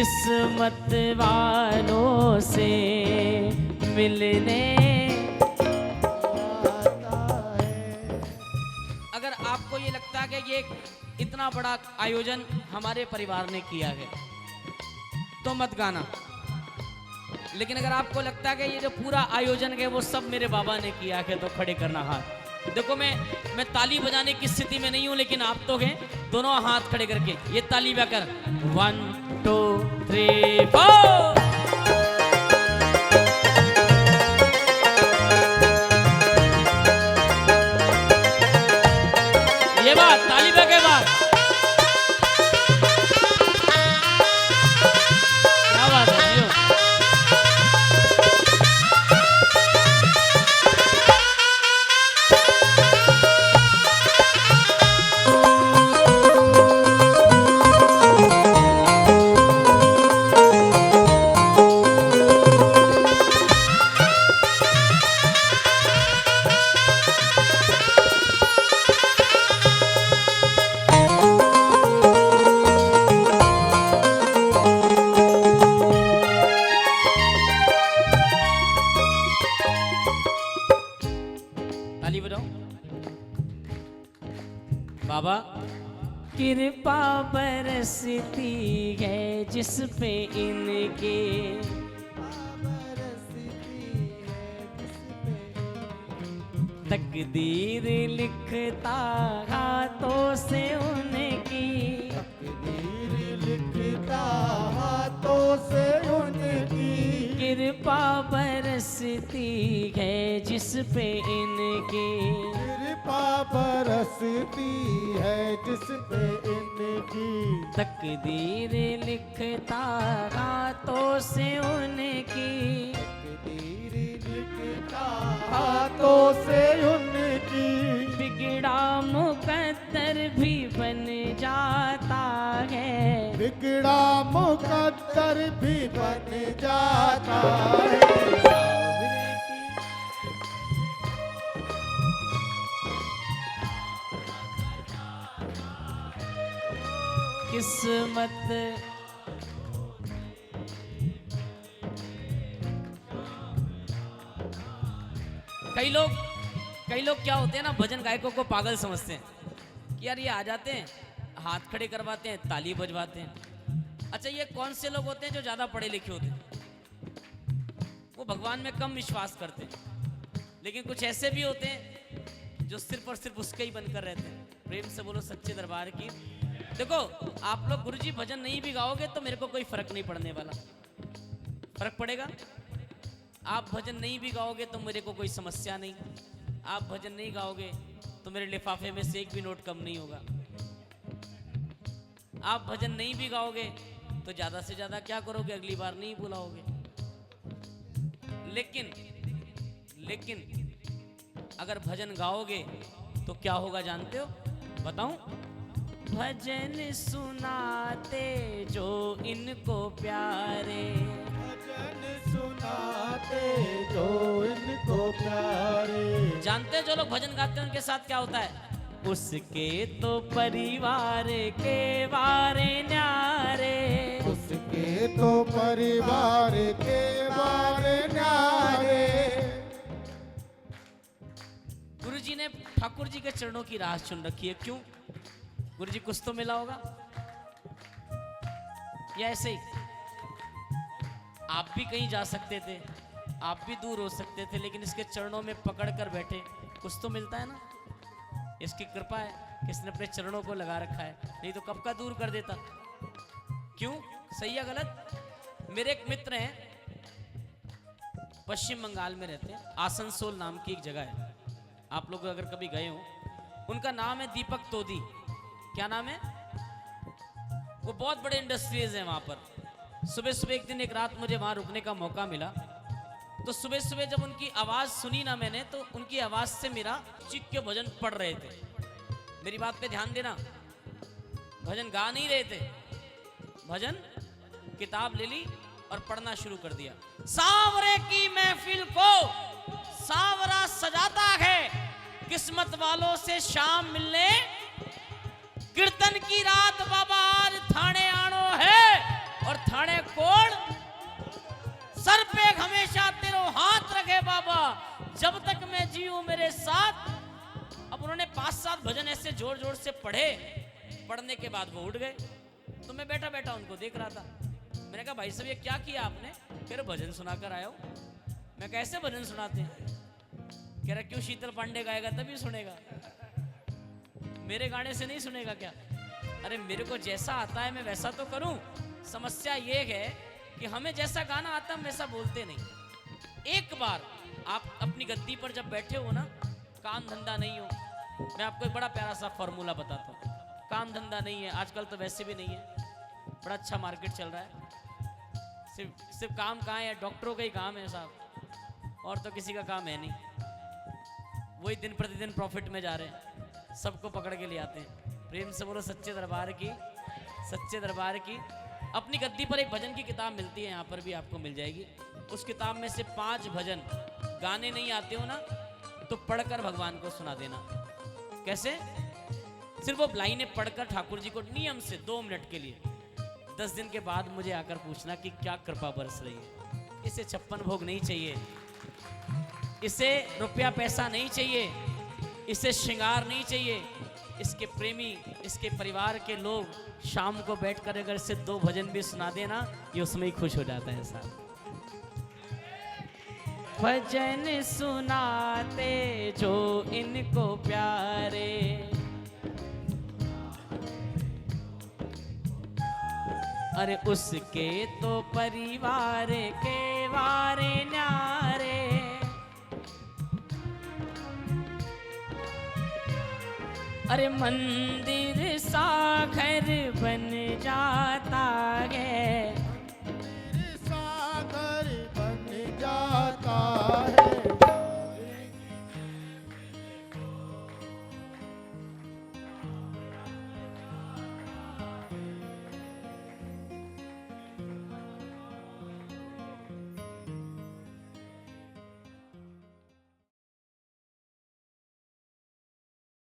किस्मत वालों से मिलने अगर आपको ये लगता है कि ये इतना बड़ा आयोजन हमारे परिवार ने किया है तो मत गाना, लेकिन अगर आपको लगता है कि ये जो पूरा आयोजन है वो सब मेरे बाबा ने किया है तो खड़े करना हाथ। देखो मैं ताली बजाने की स्थिति में नहीं हूं, लेकिन आप तो हैं, दोनों हाथ खड़े करके ये ताली बजाकर 1 2 3 4 ये बात ताली बजा के बाद क्या बात है जियो। बाबा कृपा बरसती है जिस पे इनके, तकदीर लिखता हाथों से उनकी, तकदीर लिखता हाथों से उनकी, कृपा बरसती है जिस पे इनके, कृपा बरसती है जिस पे इनकी, तकदीर लिखता हाथों से उनकी, तकदीर लिखता हाथों से उनकी, बिगड़ा मुकद्दर भी बन जाता है, बिगड़ा मुकद्दर भी बन जाता है। किस्मत कई लोग क्या होते हैं ना, भजन गायकों को पागल समझते हैं कि यार ये आ जाते हैं, हाथ खड़े करवाते हैं, ताली बजवाते हैं। अच्छा, ये कौन से लोग होते हैं जो ज्यादा पढ़े लिखे होते हैं? वो भगवान में कम विश्वास करते हैं। लेकिन कुछ ऐसे भी होते हैं जो सिर्फ और सिर्फ उसके ही बनकर रहते हैं। प्रेम से बोलो सच्चे दरबार की। देखो, आप लोग गुरुजी भजन नहीं भी गाओगे तो मेरे को कोई फर्क नहीं पड़ने वाला। फर्क पड़ेगा? आप भजन नहीं भी गाओगे तो मेरे को कोई समस्या नहीं। आप भजन नहीं गाओगे तो मेरे लिफाफे में से एक भी नोट कम नहीं होगा। आप भजन नहीं भी गाओगे तो ज्यादा से ज्यादा क्या करोगे, अगली बार नहीं बुलाओगे। लेकिन अगर भजन गाओगे तो क्या होगा जानते हो? बताऊं? भजन सुनाते जो इनको प्यारे, भजन सुनाते जो इनको प्यारे, जानते जो लोग भजन गाते हैं उनके साथ क्या होता है? उसके तो परिवार के वारे न्यारे, उसके तो परिवार के बारे न्यारे। गुरुजी ने ठाकुर जी के चरणों की राह चुन रखी है। क्यों? गुरुजी कुछ तो मिला होगा, या ऐसे ही आप भी कहीं जा सकते थे, आप भी दूर हो सकते थे, लेकिन इसके चरणों में पकड़ कर बैठे, कुछ तो मिलता है ना। इसकी कृपा है कि इसने अपने चरणों को लगा रखा है, नहीं तो कब का दूर कर देता। क्यों? सही या गलत? मेरे एक मित्र हैं, पश्चिम बंगाल में रहते हैं, आसनसोल नाम की एक जगह है। आप लोग अगर कभी गए हो, उनका नाम है दीपक तोदी। क्या नाम है? वो बहुत बड़े इंडस्ट्रीज हैं वहां पर। सुबह सुबह एक दिन एक रात मुझे वहां रुकने का मौका मिला, तो सुबह सुबह जब उनकी आवाज सुनी ना मैंने, तो उनकी आवाज से मेरा चीख के भजन पढ़ रहे थे। मेरी बात पे ध्यान देना, भजन गा नहीं रहे थे, भजन किताब ले ली और पढ़ना शुरू कर दिया। सांवरे की महफिल को सांवरा सजाता है, किस्मत वालों से शाम मिलने, कीर्तन की रात बाबा आज थाने आनो है, और थाने कोड़ सर पे हमेशा तेरो हाथ रखे बाबा, जब तक मैं जीऊं मेरे साथ। अब उन्होंने 5-7 भजन ऐसे जोर जोर से पढ़े। पढ़ने के बाद वो उठ गए, तो मैं बैठा बैठा उनको देख रहा था। मैंने कहा भाई साहब ये क्या किया आपने? कह रहे भजन सुनाकर आया हो। मैं कैसे भजन सुनाते हैं? कह रहा क्यों, शीतल पांडे गाएगा तभी सुनेगा, मेरे गाने से नहीं सुनेगा क्या? अरे मेरे को जैसा आता है मैं वैसा तो करूं। समस्या ये है कि हमें जैसा गाना आता हम वैसा बोलते नहीं। एक बार आप अपनी गद्दी पर जब बैठे हो ना, काम धंधा नहीं हो, मैं आपको एक बड़ा प्यारा सा फॉर्मूला बताता हूँ। काम धंधा नहीं है आजकल, तो वैसे भी नहीं है, बड़ा अच्छा मार्केट चल रहा है। सिर्फ काम कहाँ है? डॉक्टरों का ही काम है साहब, और तो किसी का काम है नहीं। वही दिन प्रतिदिन प्रॉफिट में जा रहे हैं, सबको पकड़ के ले आते हैं। प्रेम से बोलो सच्चे दरबार की, सच्चे दरबार की। अपनी गद्दी पर एक भजन की किताब मिलती है, यहाँ पर भी आपको मिल जाएगी। उस किताब में से 5 भजन, गाने नहीं आते हो ना तो पढ़कर भगवान को सुना देना। कैसे? सिर्फ वो लाइनें पढ़कर ठाकुर जी को नियम से 2 मिनट के लिए, 10 दिन के बाद मुझे आकर पूछना कि क्या कृपा बरस रही है। इसे 56 भोग नहीं चाहिए, इसे रुपया पैसा नहीं चाहिए, इसे श्रृंगार नहीं चाहिए। इसके प्रेमी, इसके परिवार के लोग शाम को बैठकर अगर इसे 2 भजन भी सुना देना, ये उसमें ही खुश हो जाता है साहब। भजन सुनाते जो इनको प्यारे, अरे उसके तो परिवार के वारे न्यारे। अरे मंदिर सा घर बन